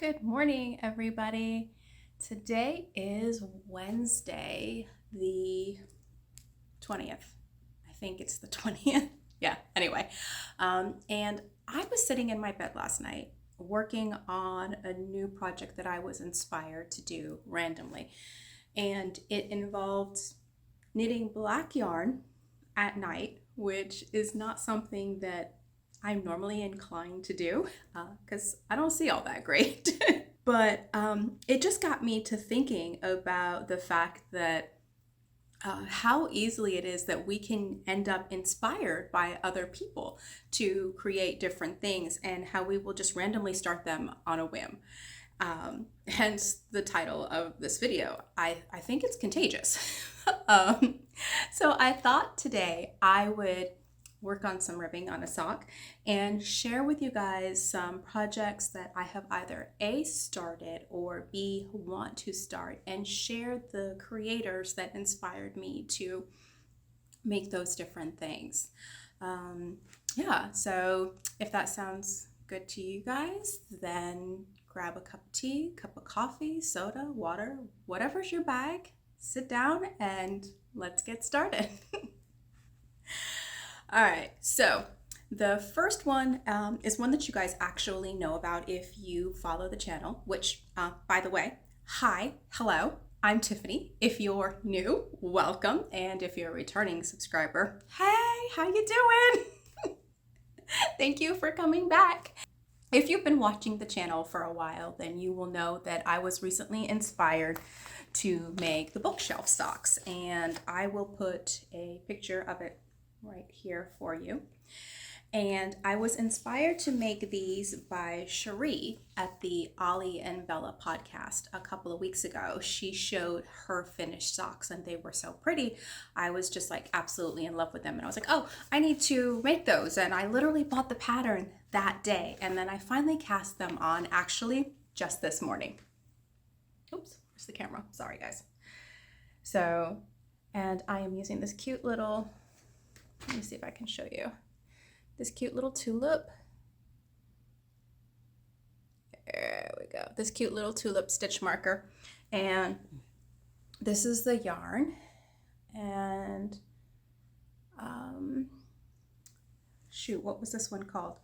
Good morning, everybody. Today is Wednesday, the 20th. I think it's the 20th. Yeah, anyway. And I was sitting in my bed last night working on a new project that I was inspired to do randomly. And it involved knitting black yarn at night, which is not something that I'm normally inclined to do because I don't see all that great. But it just got me to thinking about the fact that how easily it is that we can end up inspired by other people to create different things and how we will just randomly start them on a whim. Hence the title of this video. I think it's contagious. So I thought today I would work on some ribbing on a sock and share with you guys some projects that I have either A, started, or B, want to start, and share the creators that inspired me to make those different things. So if that sounds good to you guys, then grab a cup of tea, cup of coffee, soda, water, whatever's your bag, sit down and let's get started. All right, so the first one is one that you guys actually know about if you follow the channel, which, by the way, hi, hello, I'm Tiffany. If you're new, welcome. And if you're a returning subscriber, hey, how you doing? Thank you for coming back. If you've been watching the channel for a while, then you will know that I was recently inspired to make the bookshelf socks, and I will put a picture of it right here for you. And I was inspired to make these by Cheri at the Ollie and Bella podcast a couple of weeks ago. She showed her finished socks and they were so pretty. I was just like absolutely in love with them. And I was like, oh, I need to make those. And I literally bought the pattern that day. And then I finally cast them on actually just this morning. Oops, where's the camera? Sorry, guys. So, and I am using this cute little, let me see if I can show you. This cute little tulip. There we go. This cute little tulip stitch marker. And this is the yarn. And shoot, what was this one called?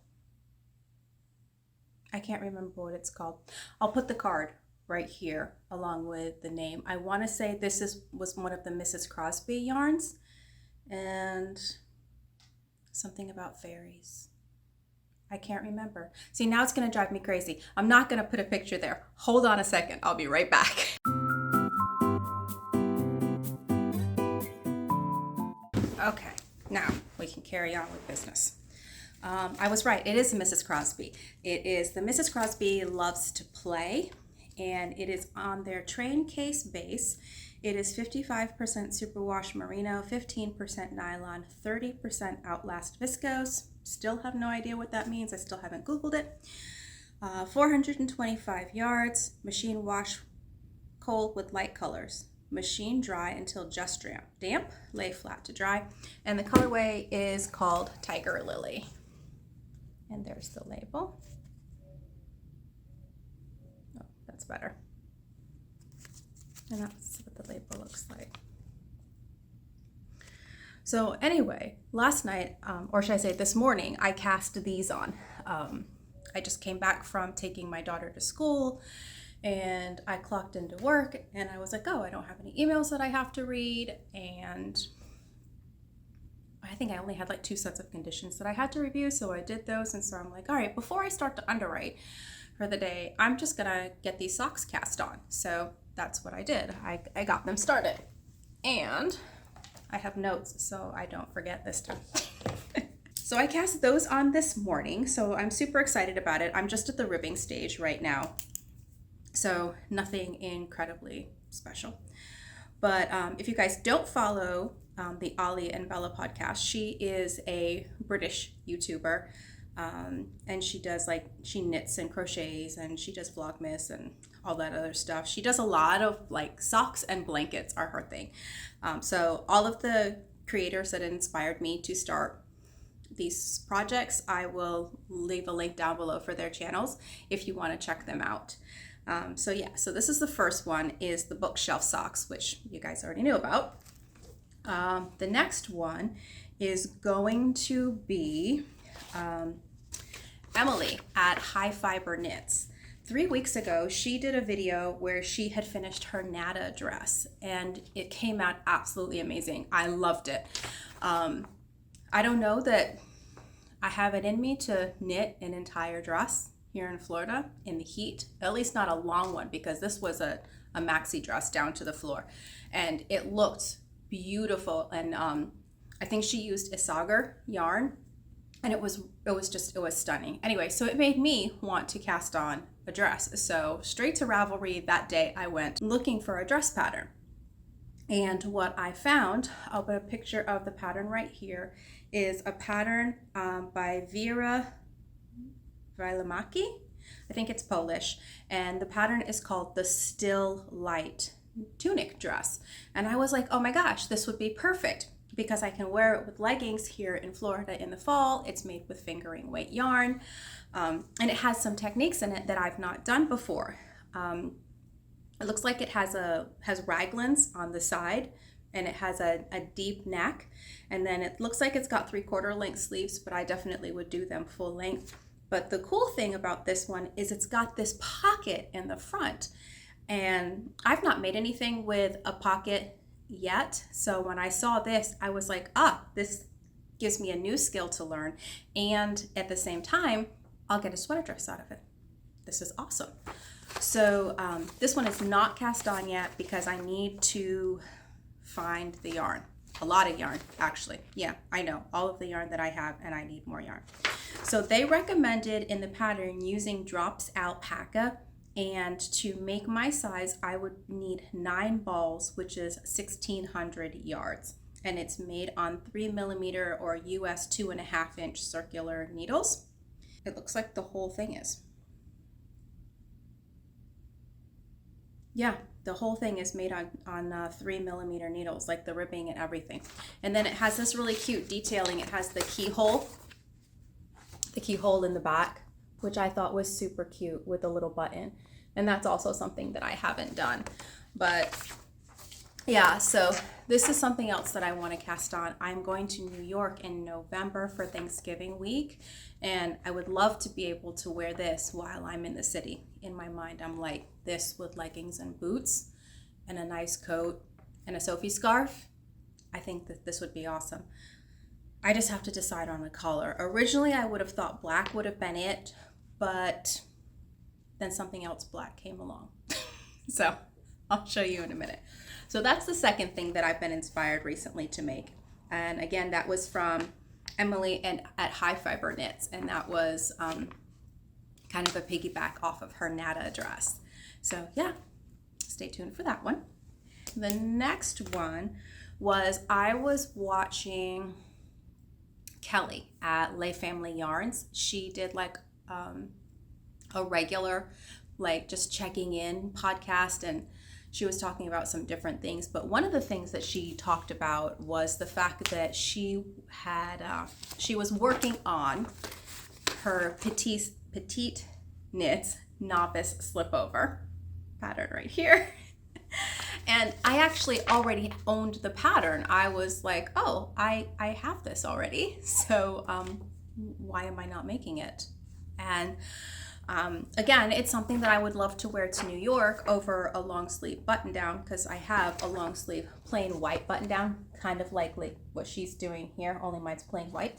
I can't remember what it's called. I'll put the card right here along with the name. I want to say this was one of the Mrs. Crosby yarns. And something about fairies. I can't remember. See, now it's going to drive me crazy. I'm not going to put a picture there. Hold on a second. I'll be right back. Okay, now we can carry on with business. I was right. It is Mrs. Crosby. It is the Mrs. Crosby Loves to Play, and it is on their train case base. It is 55% superwash merino, 15% nylon, 30% outlast viscose. Still have no idea what that means. I still haven't Googled it. 425 yards, machine wash cold with light colors. Machine dry until just damp, lay flat to dry. And the colorway is called Tiger Lily. And there's the label. Oh, that's better. And that's what the label looks like. So anyway, last night, or should I say this morning, I cast these on. I just came back from taking my daughter to school and I clocked into work and I was like, oh, I don't have any emails that I have to read. And I think I only had like 2 sets of conditions that I had to review. So I did those. And so I'm like, all right, before I start to underwrite for the day, I'm just gonna get these socks cast on. So that's what I did. I got them started. And I have notes so I don't forget this time. So I cast those on this morning. So I'm super excited about it. I'm just at the ribbing stage right now. So nothing incredibly special. But if you guys don't follow the Ollie and Bella podcast, she is a British YouTuber. And she does she knits and crochets and she does Vlogmas and all that other stuff. She does a lot of socks and blankets are her thing. So all of the creators that inspired me to start these projects, I will leave a link down below for their channels if you want to check them out. So yeah, so this is the first one, is the bookshelf socks, which you guys already knew about. The next one is going to be Emily at High Fiber Knits. 3 weeks ago, she did a video where she had finished her Nata dress, and it came out absolutely amazing. I loved it. I don't know that I have it in me to knit an entire dress here in Florida in the heat, at least not a long one, because this was a maxi dress down to the floor, and it looked beautiful. And I think she used Isagar yarn, and it was stunning. Anyway, so it made me want to cast on a dress. So straight to Ravelry that day, I went looking for a dress pattern. And what I found, I'll put a picture of the pattern right here, is a pattern by Vera Wilamaki. I think it's Polish. And the pattern is called the Still Light Tunic dress. And I was like, oh my gosh, this would be perfect, because I can wear it with leggings here in Florida in the fall. It's made with fingering weight yarn, and it has some techniques in it that I've not done before. It looks like it has raglans on the side, and it has a deep neck, and then it looks like it's got 3/4 length sleeves, but I definitely would do them full length. But the cool thing about this one is it's got this pocket in the front, and I've not made anything with a pocket yet. So when I saw this, I was like, this gives me a new skill to learn, and at the same time, I'll get a sweater dress out of it. This is awesome. So this one is not cast on yet because I need to find the yarn. A lot of yarn, actually. Yeah, I know, all of the yarn that I have, and I need more yarn. So they recommended in the pattern using drops alpaca, and to make my size, I would need 9 balls, which is 1,600 yards. And it's made on 3mm or US 2.5-inch circular needles. It looks like the whole thing is. Yeah, the whole thing is made on 3mm needles, like the ribbing and everything. And then it has this really cute detailing. It has the keyhole in the back, which I thought was super cute with a little button. And that's also something that I haven't done. But yeah, so this is something else that I want to cast on. I'm going to New York in November for Thanksgiving week, and I would love to be able to wear this while I'm in the city. In my mind, I'm like, this with leggings and boots and a nice coat and a Sophie scarf. I think that this would be awesome. I just have to decide on a color. Originally, I would have thought black would have been it, but then something else black came along. So I'll show you in a minute. So that's the second thing that I've been inspired recently to make. And again, that was from Emily and at High Fiber Knits, and that was kind of a piggyback off of her Nata dress. So yeah, stay tuned for that one. The next one was, I was watching Kelly at Layfamilyarn. She did like a regular, like just checking in podcast, and she was talking about some different things. But one of the things that she talked about was the fact that she was working on her petite knits novice slipover pattern right here. And I actually already owned the pattern. I was like, oh, I have this already. So why am I not making it? And again, it's something that I would love to wear to New York over a long sleeve button down, because I have a long sleeve plain white button down, kind of like what she's doing here, only mine's plain white.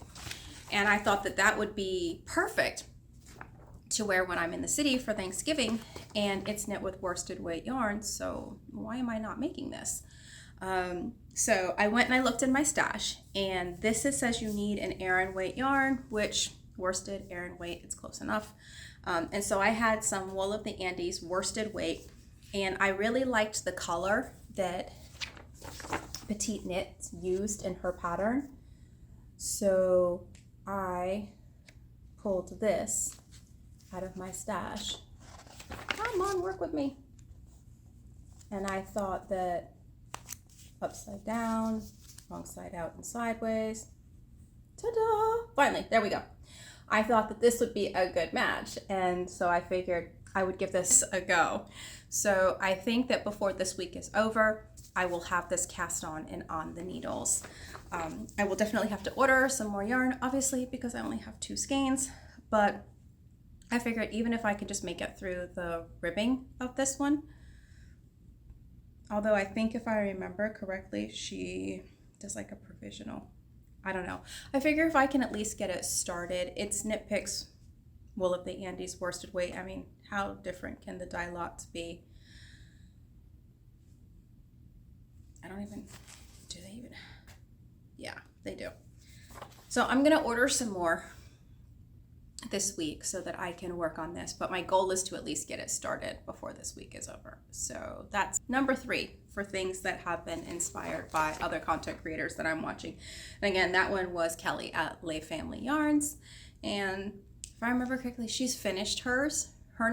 And I thought that that would be perfect to wear when I'm in the city for Thanksgiving, and it's knit with worsted weight yarn, so why am I not making this? So I went and I looked in my stash, and this says you need an Aran weight yarn, which worsted, Aran weight, it's close enough. And so I had some Wool of the Andes worsted weight, and I really liked the color that Petite Knits used in her pattern. So I pulled this out of my stash. Come on, work with me. And I thought that upside down, wrong side out and sideways. Ta-da! finally, there we go. I thought that this would be a good match, and so I figured I would give this a go. So I think that before this week is over, I will have this cast on and on the needles. I will definitely have to order some more yarn, obviously, because I only have 2 skeins, but I figured even if I could just make it through the ribbing of this one, although I think if I remember correctly, she does like a provisional. I don't know. I figure if I can at least get it started, it's Knit Picks Wool of the Andes worsted weight. I mean, how different can the dye lots be? I don't even, do they even? Yeah, they do. So I'm gonna order some more this week so that I can work on this, but my goal is to at least get it started before this week is over. So that's number 3 for things that have been inspired by other content creators that I'm watching. And again, that one was Kelly at Layfamilyarn, and if I remember correctly, she's finished her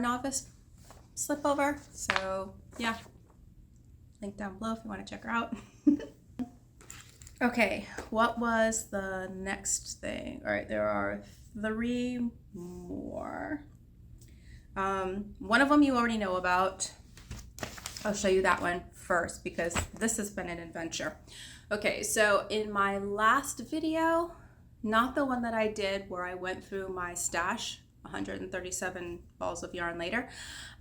novice slipover. So yeah, link down below if you want to check her out. Okay, what was the next thing? All right, there are 3 more. One of them you already know about. I'll show you that one first because this has been an adventure. Okay, so in my last video, not the one that I did where I went through my stash 137 balls of yarn later,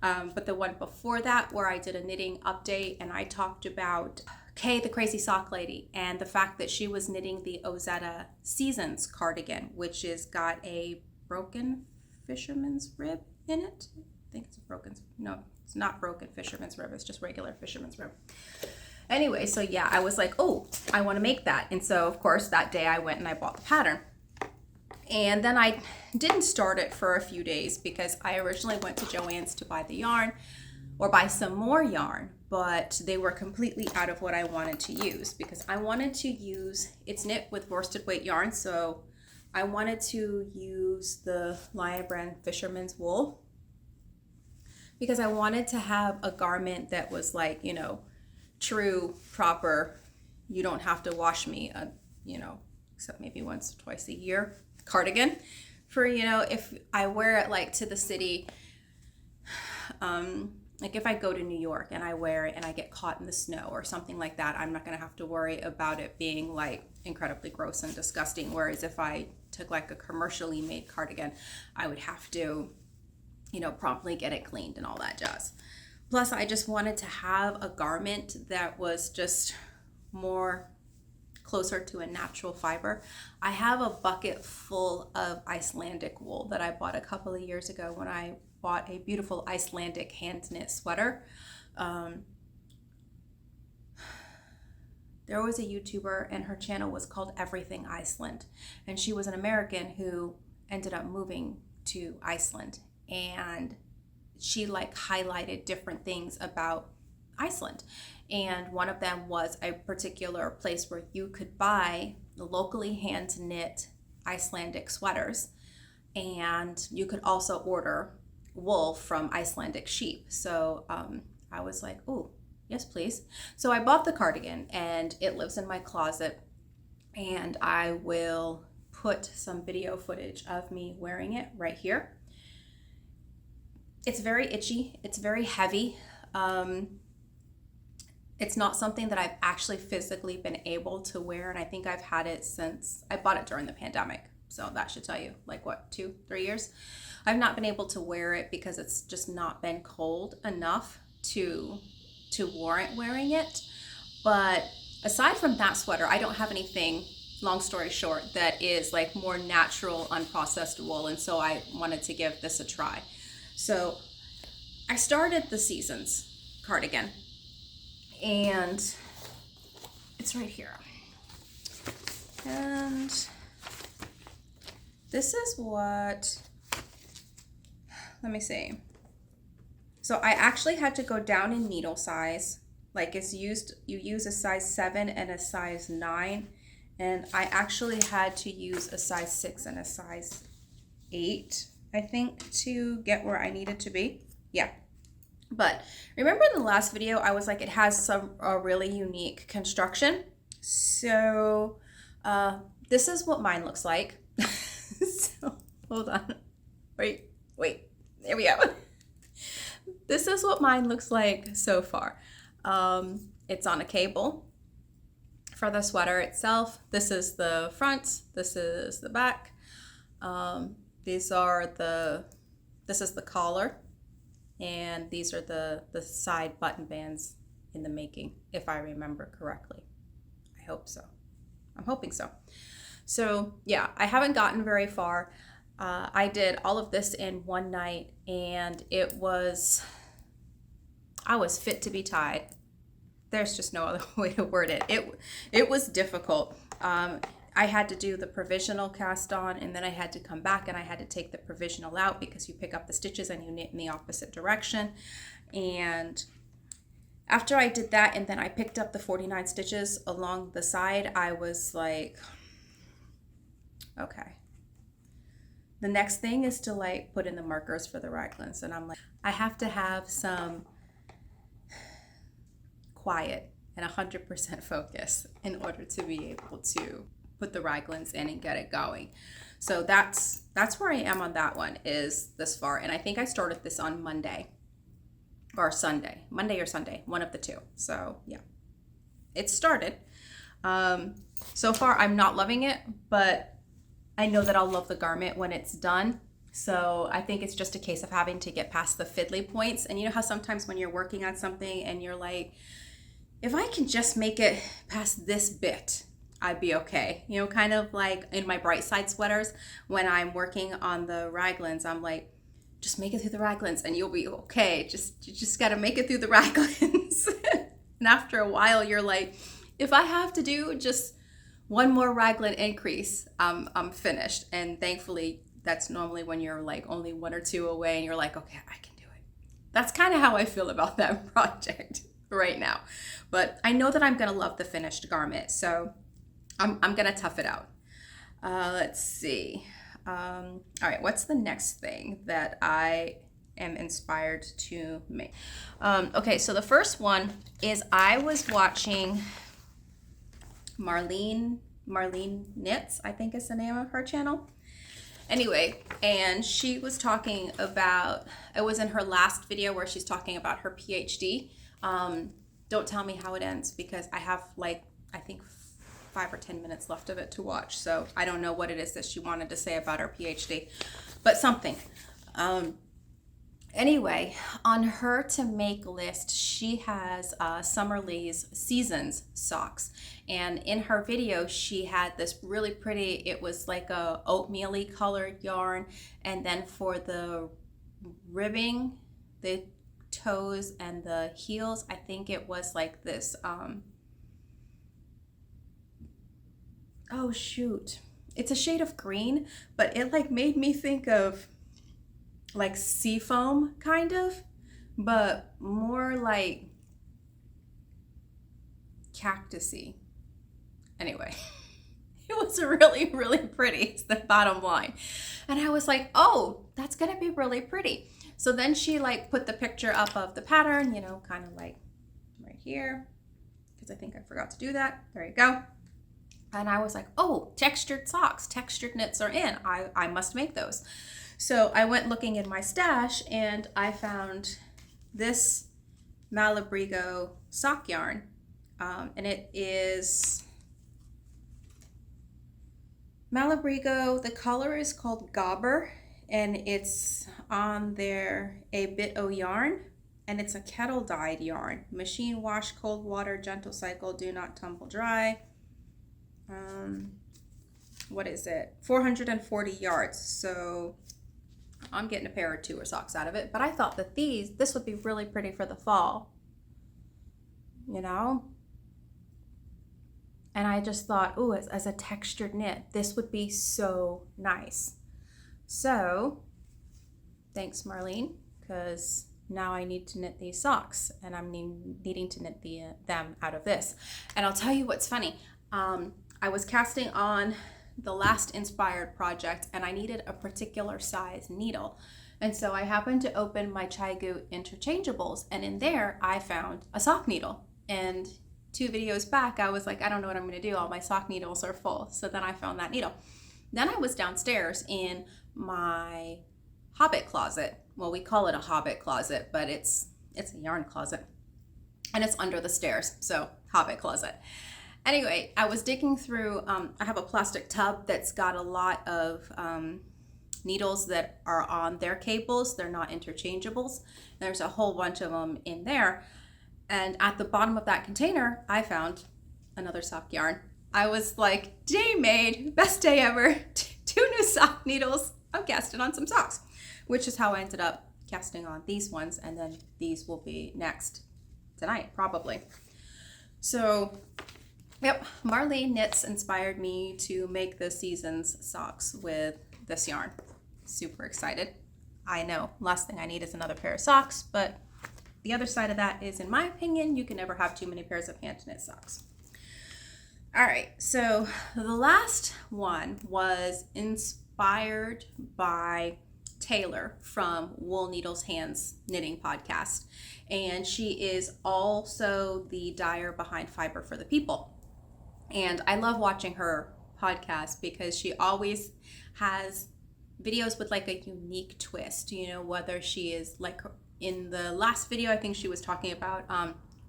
but the one before that where I did a knitting update and I talked about Kay the Crazy Sock Lady and the fact that she was knitting the Ozetta Seasons cardigan, which is got a broken fisherman's rib in it. I think it's a broken, no, it's not broken fisherman's rib, it's just regular fisherman's rib. Anyway, so yeah, I was like, oh, I want to make that. And so of course that day I went and I bought the pattern. And then I didn't start it for a few days because I originally went to Joann's to buy the yarn or buy some more yarn, but they were completely out of what I wanted to use because I wanted to use, it's knit with worsted weight yarn, so I wanted to use the Lion Brand Fisherman's Wool because I wanted to have a garment that was like, you know, true, proper, you don't have to wash me, you know, except maybe once or twice a year cardigan for, you know, if I wear it like to the city, like if I go to New York and I wear it and I get caught in the snow or something like that, I'm not going to have to worry about it being like incredibly gross and disgusting. Whereas if I took like a commercially made cardigan, I would have to, you know, promptly get it cleaned and all that jazz. Plus, I just wanted to have a garment that was just more closer to a natural fiber. I have a bucket full of Icelandic wool that I bought a couple of years ago when I bought a beautiful Icelandic hand knit sweater. There was a YouTuber and her channel was called Everything Iceland, and she was an American who ended up moving to Iceland, and she like highlighted different things about Iceland, and one of them was a particular place where you could buy the locally hand knit Icelandic sweaters, and you could also order wool from Icelandic sheep. So I was like, oh, yes, please. So I bought the cardigan and it lives in my closet, and I will put some video footage of me wearing it right here. It's very itchy. It's very heavy. It's not something that I've actually physically been able to wear, and I think I've had it since I bought it during the pandemic. So that should tell you, like what, 2-3 years? I've not been able to wear it because it's just not been cold enough to warrant wearing it. But aside from that sweater, I don't have anything, long story short, that is like more natural, unprocessed wool, and so I wanted to give this a try. So I started the Seasons cardigan, and it's right here. And this is what, let me see. So I actually had to go down in needle size. Like you use a size 7 and a size 9. And I actually had to use a size 6 and a size 8, I think, to get where I needed to be. Yeah. But remember in the last video, I was like, it has a really unique construction. So this is what mine looks like. Hold on. Wait. There we go. This is what mine looks like so far. It's on a cable for the sweater itself. This is the front. This is the back. This is the collar, and these are the side button bands in the making, if I remember correctly. I hope so. I'm hoping so. So yeah, I haven't gotten very far. I did all of this in one night, and I was fit to be tied. There's just no other way to word it. It was difficult. I had to do the provisional cast on, and then I had to come back and I had to take the provisional out because you pick up the stitches and you knit in the opposite direction. And after I did that, and then I picked up the 49 stitches along the side, I was like, okay. The next thing is to like put in the markers for the raglans, and I'm like, I have to have some quiet and 100% focus in order to be able to put the raglans in and get it going. So that's where I am on that one, is this far. And I think I started this on Monday or Sunday, one of the two. So yeah, it started. So far I'm not loving it, but I know that I'll love the garment when it's done. So I think it's just a case of having to get past the fiddly points. And you know how sometimes when you're working on something and you're like, if I can just make it past this bit, I'd be okay. You know, kind of like in my bright side sweaters, when I'm working on the raglans, I'm like, just make it through the raglans and you'll be okay. You just got to make it through the raglans. And after a while, you're like, if I have to do just one more raglan increase, I'm finished. And thankfully, that's normally when you're like only one or two away and you're like, okay, I can do it. That's kind of how I feel about that project right now. But I know that I'm going to love the finished garment. So I'm going to tough it out. Let's see. All right, what's the next thing that I am inspired to make? Okay, so the first one is I was watching Marlene Knits, I think is the name of her channel. Anyway, and she was talking about, it was in her last video where she's talking about her PhD. Don't tell me how it ends because I have like, I think 5 or 10 minutes left of it to watch. So I don't know what it is that she wanted to say about her PhD, but something. Anyway, on her to make list, she has Summer Lee's Seasons socks. And in her video, she had this really pretty, it was like a oatmeal-y colored yarn. And then for the ribbing, the toes and the heels, I think it was like this, oh shoot, it's a shade of green, but it like made me think of like sea foam kind of, but more like cactusy. Anyway, it was really, really pretty. It's the bottom line. And I was like, oh, that's gonna be really pretty. So then she like put the picture up of the pattern, you know, kind of like right here, because I think I forgot to do that. There you go. And I was like, oh, textured socks, textured knits are in. I must make those. So I went looking in my stash and I found this Malabrigo sock yarn. And it is Malabrigo. The color is called Gobber, and it's on there a bit o' yarn, and it's a kettle dyed yarn. Machine wash, cold water, gentle cycle, do not tumble dry. What is it? 440 yards. So I'm getting a pair or two of socks out of it, but I thought that this would be really pretty for the fall, you know? And I just thought, oh, as a textured knit, this would be so nice. So thanks, Marlene, because now I need to knit these socks, and I'm needing to knit them out of this. And I'll tell you what's funny. I was casting on the last inspired project, and I needed a particular size needle. And so I happened to open my Chaigu interchangeables, and in there I found a sock needle. And 2 videos back, I was like, I don't know what I'm gonna do. All my sock needles are full. So then I found that needle. Then I was downstairs in my hobbit closet. Well, we call it a hobbit closet, but it's a yarn closet, and it's under the stairs, so hobbit closet. Anyway, I was digging through, I have a plastic tub that's got a lot of needles that are on their cables. They're not interchangeables. There's a whole bunch of them in there. And at the bottom of that container, I found another sock yarn. I was like, day made, best day ever. 2 new sock needles. I'm casting on some socks, which is how I ended up casting on these ones. And then these will be next tonight, probably. So, yep, Marlene Knits inspired me to make the season's socks with this yarn. Super excited. I know, last thing I need is another pair of socks, but the other side of that is, in my opinion, you can never have too many pairs of hand knit socks. All right, so the last one was inspired by Taylor from Wool Needles Hands Knitting Podcast, and she is also the dyer behind Fiber for the People. And I love watching her podcast because she always has videos with like a unique twist, you know, whether she is like in the last video, I think she was talking about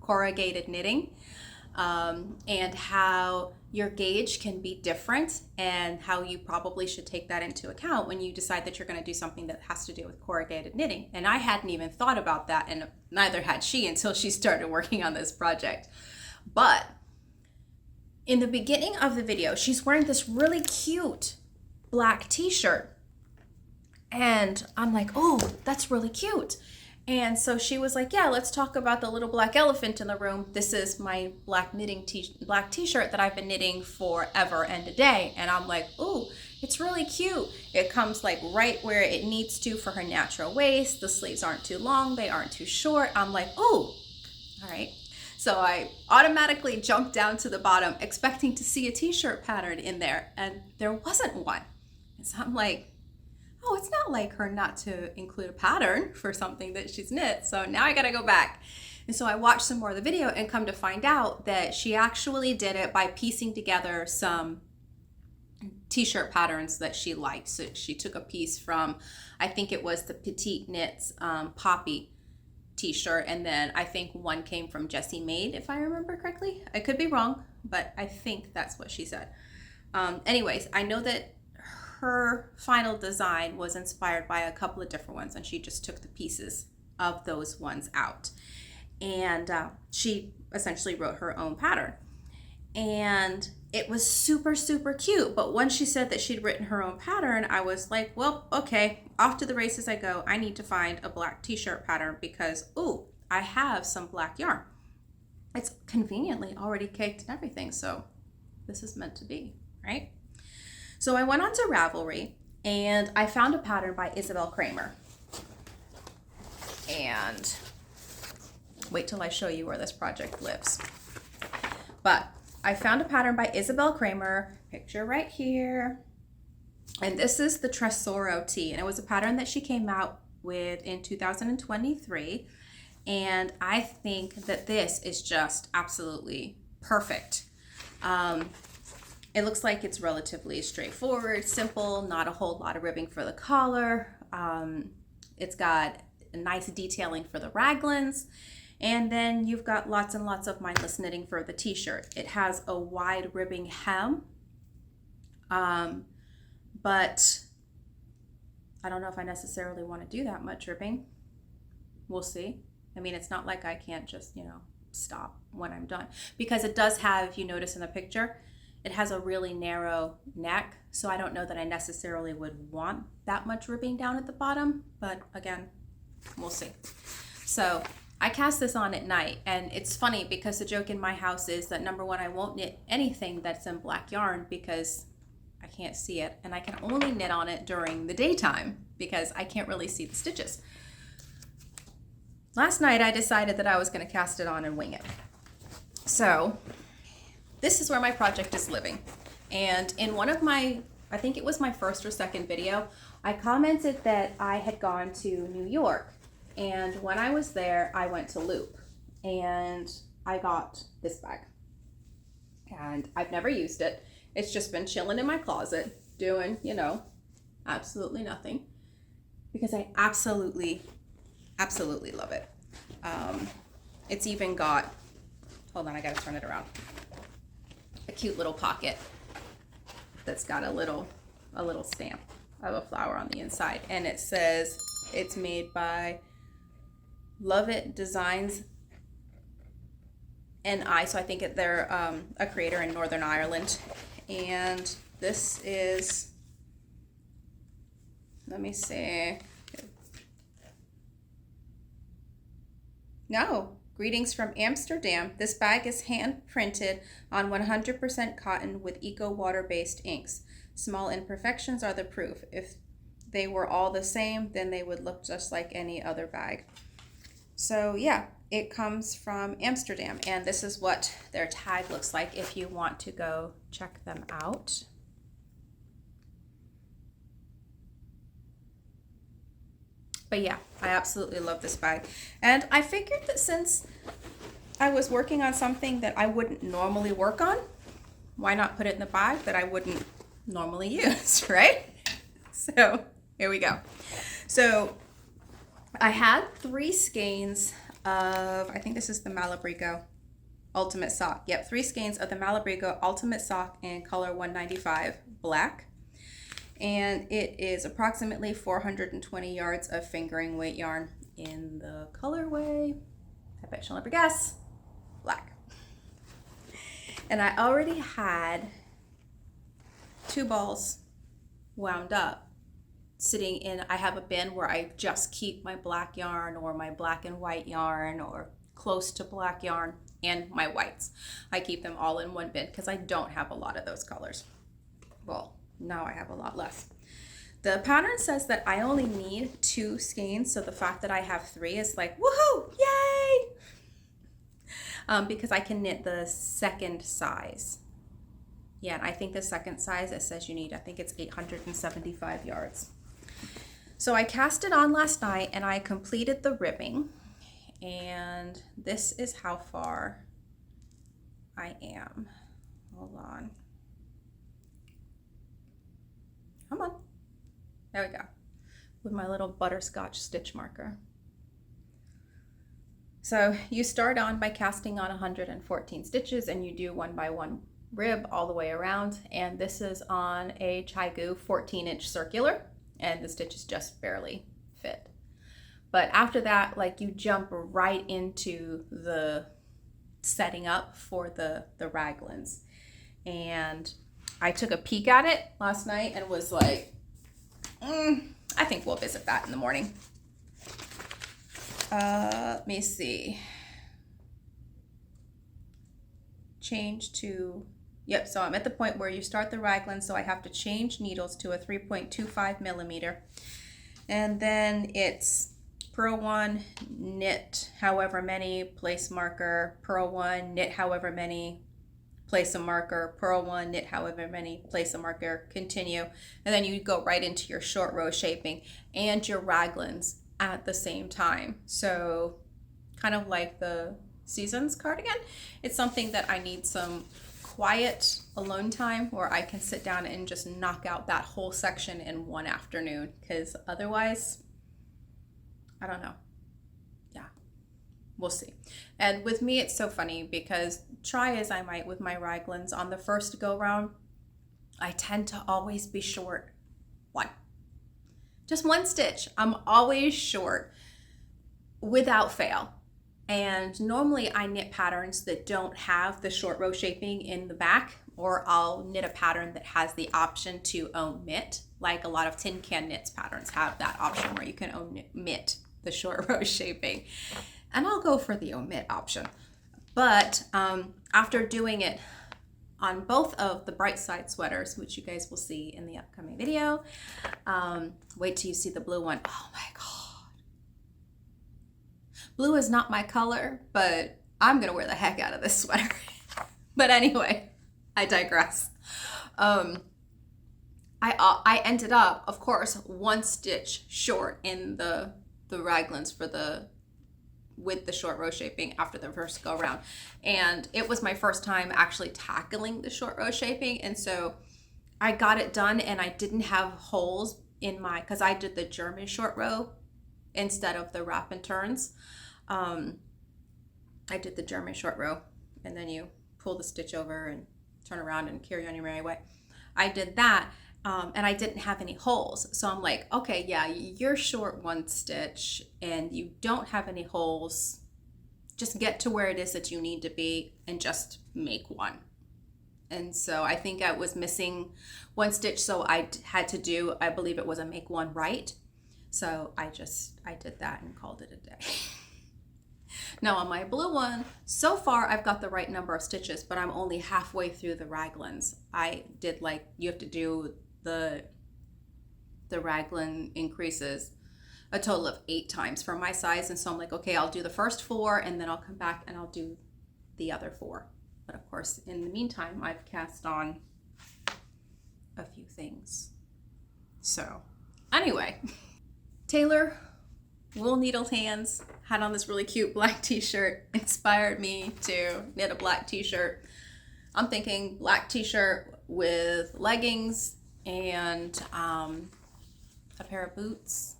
corrugated knitting, and how your gauge can be different and how you probably should take that into account when you decide that you're going to do something that has to do with corrugated knitting. And I hadn't even thought about that, and neither had she until she started working on this project. But in the beginning of the video, she's wearing this really cute black t-shirt. And I'm like, oh, that's really cute. And so she was like, yeah, let's talk about the little black elephant in the room. This is my black black t-shirt that I've been knitting forever and a day. And I'm like, oh, it's really cute. It comes like right where it needs to for her natural waist. The sleeves aren't too long. They aren't too short. I'm like, oh, all right. So I automatically jumped down to the bottom expecting to see a t-shirt pattern in there, and there wasn't one. And so I'm like, oh, it's not like her not to include a pattern for something that she's knit. So now I gotta go back. And so I watched some more of the video and come to find out that she actually did it by piecing together some t-shirt patterns that she liked. So she took a piece from, I think it was the Petite Knits Poppy t-shirt, and then I think one came from Jessie Made, if I remember correctly. I could be wrong, but I think that's what she said. Anyways, I know that her final design was inspired by a couple of different ones, and she just took the pieces of those ones out, and she essentially wrote her own pattern, and it was super, super cute. But when she said that she'd written her own pattern, I was like, well, okay, off to the races I go. I need to find a black t-shirt pattern because, ooh, I have some black yarn. It's conveniently already caked and everything, so this is meant to be, right? So I went on to Ravelry and I found a pattern by Isabel Kramer. And wait till I show you where this project lives. But I found a pattern by Isabel Kramer, picture right here. And this is the Tresoro tee. And it was a pattern that she came out with in 2023. And I think that this is just absolutely perfect. It looks like it's relatively straightforward, simple, not a whole lot of ribbing for the collar. It's got a nice detailing for the raglans. And then you've got lots and lots of mindless knitting for the t-shirt. It has a wide ribbing hem, but I don't know if I necessarily want to do that much ribbing. We'll see. I mean, it's not like I can't just, stop when I'm done, because it does have, you notice in the picture, it has a really narrow neck, so I don't know that I necessarily would want that much ribbing down at the bottom, but again, we'll see. So I cast this on at night, and it's funny because the joke in my house is that, number one, I won't knit anything that's in black yarn because I can't see it, and I can only knit on it during the daytime because I can't really see the stitches. Last night I decided that I was going to cast it on and wing it. So this is where my project is living. And in one of my, I think it was my first or second video, I commented that I had gone to New York. And when I was there, I went to Loop and I got this bag. And I've never used it. It's just been chilling in my closet. doing, you know, absolutely nothing, because I absolutely love it. It's even got, hold on, I gotta turn it around, a cute little pocket that's got a little stamp of a flower on the inside, and it says it's made by Love It Designs NI, so I think they're a creator in Northern Ireland. And this is, let me see, no, greetings from Amsterdam. This bag is hand printed on 100% cotton with eco water-based inks. Small imperfections are the proof. If they were all the same, then they would look just like any other bag. So yeah, it comes from Amsterdam, and this is what their tag looks like if you want to go check them out. But yeah, I absolutely love this bag. And I figured that since I was working on something that I wouldn't normally work on, why not put it in the bag that I wouldn't normally use, right? So here we go. So I had 3 skeins of, I think this is the Malabrigo Ultimate Sock. Yep, 3 skeins of the Malabrigo Ultimate Sock in color 195 black. And it is approximately 420 yards of fingering weight yarn in the colorway, I bet you'll never guess, black. And I already had 2 balls wound up sitting in, I have a bin where I just keep my black yarn or my black and white yarn or close to black yarn and my whites. I keep them all in one bin because I don't have a lot of those colors. Well, now I have a lot less. The pattern says that I only need 2 skeins, so the fact that I have 3 is like, woohoo, yay! Because I can knit the second size. Yeah, and I think the second size it says you need, I think it's 875 yards. So I cast it on last night and I completed the ribbing, and this is how far I am. Hold on. Come on. There we go. With my little butterscotch stitch marker. So you start on by casting on 114 stitches, and you do 1 by 1 rib all the way around. And this is on a Chaigu 14-inch circular, and the stitches just barely fit. But after that, like, you jump right into the setting up for the raglans. And I took a peek at it last night and was like, I think we'll visit that in the morning. Let me see. Change to, yep, so I'm at the point where you start the raglan, so I have to change needles to a 3.25 millimeter. And then it's purl 1, knit however many, place marker, purl 1, knit however many, place a marker, purl 1, knit however many, place a marker, continue, and then you go right into your short row shaping and your raglans at the same time. So kind of like the Seasons cardigan, it's something that I need some quiet alone time where I can sit down and just knock out that whole section in one afternoon, because otherwise, I don't know. Yeah, we'll see. And with me, it's so funny because try as I might with my raglans, on the first go round, I tend to always be short 1. Just 1 stitch. I'm always short without fail. And normally I knit patterns that don't have the short row shaping in the back, or I'll knit a pattern that has the option to omit, like a lot of tin can knits patterns have that option where you can omit the short row shaping. And I'll go for the omit option. But after doing it on both of the bright side sweaters, which you guys will see in the upcoming video, wait till you see the blue one. Oh my God. Blue is not my color, but I'm gonna wear the heck out of this sweater. But anyway, I digress. I ended up, of course, 1 stitch short in the raglans for with the short row shaping after the first go around. And it was my first time actually tackling the short row shaping. And so I got it done and I didn't have holes in my, because I did the German short row instead of the wrap and turns. I did the German short row, and then you pull the stitch over and turn around and carry on your merry way. I did that, and I didn't have any holes. So I'm like, okay, yeah, you're short one stitch and you don't have any holes. Just get to where it is that you need to be and just make one. And so I think I was missing one stitch, so I had to do, I believe it was a make one right. So I did that and called it a day. Now on my blue one, so far I've got the right number of stitches, but I'm only halfway through the raglans. I did, like, you have to do the raglan increases a total of 8 times for my size. And so I'm like, okay, I'll do the first 4 and then I'll come back and I'll do the other 4. But of course, in the meantime, I've cast on a few things. So anyway, Taylor, wool needled hands, had on this really cute black t-shirt, inspired me to knit a black t-shirt. I'm thinking black t-shirt with leggings and a pair of boots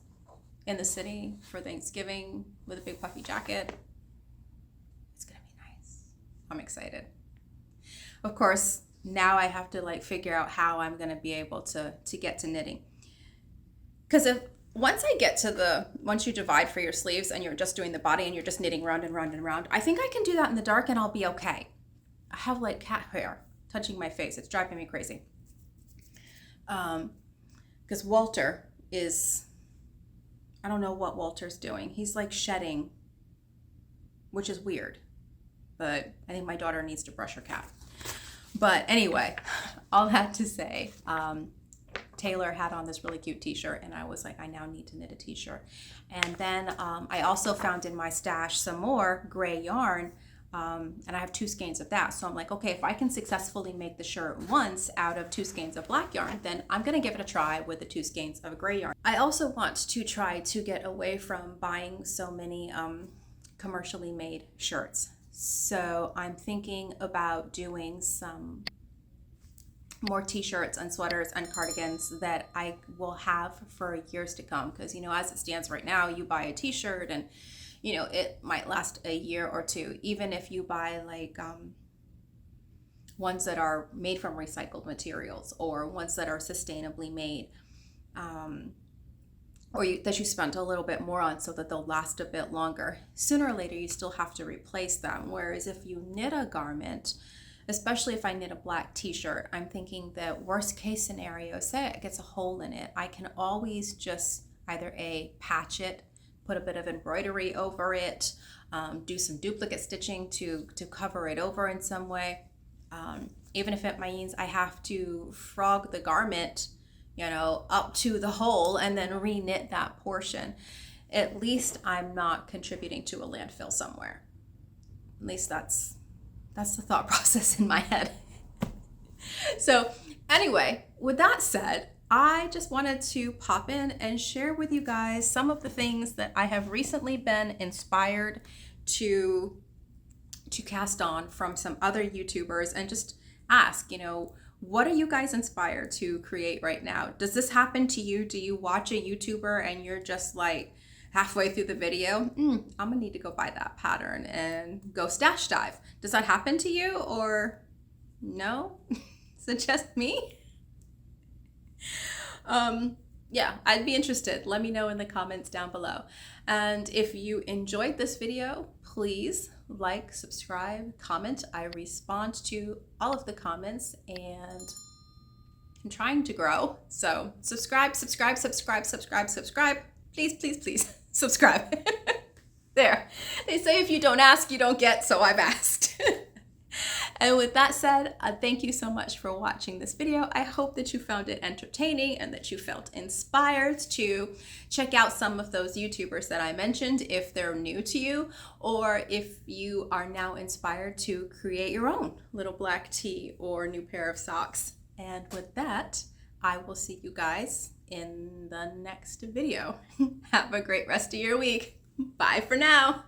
in the city for Thanksgiving with a big puffy jacket. It's gonna be nice. I'm excited. Of course, now I have to, like, figure out how I'm gonna be able to get to knitting. Because once you divide for your sleeves and you're just doing the body and you're just knitting round and round and round, I think I can do that in the dark and I'll be okay. I have, like, cat hair touching my face. It's driving me crazy. Because Walter is, I don't know what Walter's doing. He's, like, shedding, which is weird. But I think my daughter needs to brush her cat. But anyway, all that to say, Taylor had on this really cute t-shirt and I was like, I now need to knit a t-shirt. And then I also found in my stash some more gray yarn, and I have 2 skeins of that. So I'm like, okay, if I can successfully make the shirt once out of 2 skeins of black yarn, then I'm gonna give it a try with the 2 skeins of gray yarn. I also want to try to get away from buying so many commercially made shirts. So I'm thinking about doing some more t-shirts and sweaters and cardigans that I will have for years to come. Because, you know, as it stands right now, you buy a t-shirt and, you know, it might last a year or 2. Even if you buy, like, ones that are made from recycled materials or ones that are sustainably made, that you spent a little bit more on so that they'll last a bit longer. Sooner or later, you still have to replace them. Whereas if you knit a garment, especially if I knit a black t-shirt, I'm thinking that worst case scenario, say it gets a hole in it, I can always just either patch it, put a bit of embroidery over it, do some duplicate stitching to cover it over in some way. Even if it means I have to frog the garment, you know, up to the hole and then re-knit that portion. At least I'm not contributing to a landfill somewhere. At least that's the thought process in my head. So anyway, with that said, I just wanted to pop in and share with you guys some of the things that I have recently been inspired to cast on from some other YouTubers, and just ask, you know, what are you guys inspired to create right now? Does this happen to you? Do you watch a YouTuber and you're just like halfway through the video, I'm gonna need to go buy that pattern and go stash dive? Does that happen to you, or no? Is it just me? Yeah, I'd be interested. Let me know in the comments down below. And if you enjoyed this video, please like, subscribe, comment. I respond to all of the comments and I'm trying to grow. So subscribe. Please subscribe. There. They say if you don't ask, you don't get, so I've asked. And with that said, thank you so much for watching this video. I hope that you found it entertaining and that you felt inspired to check out some of those YouTubers that I mentioned if they're new to you, or if you are now inspired to create your own little black tee or new pair of socks. And with that, I will see you guys in the next video. Have a great rest of your week. Bye for now.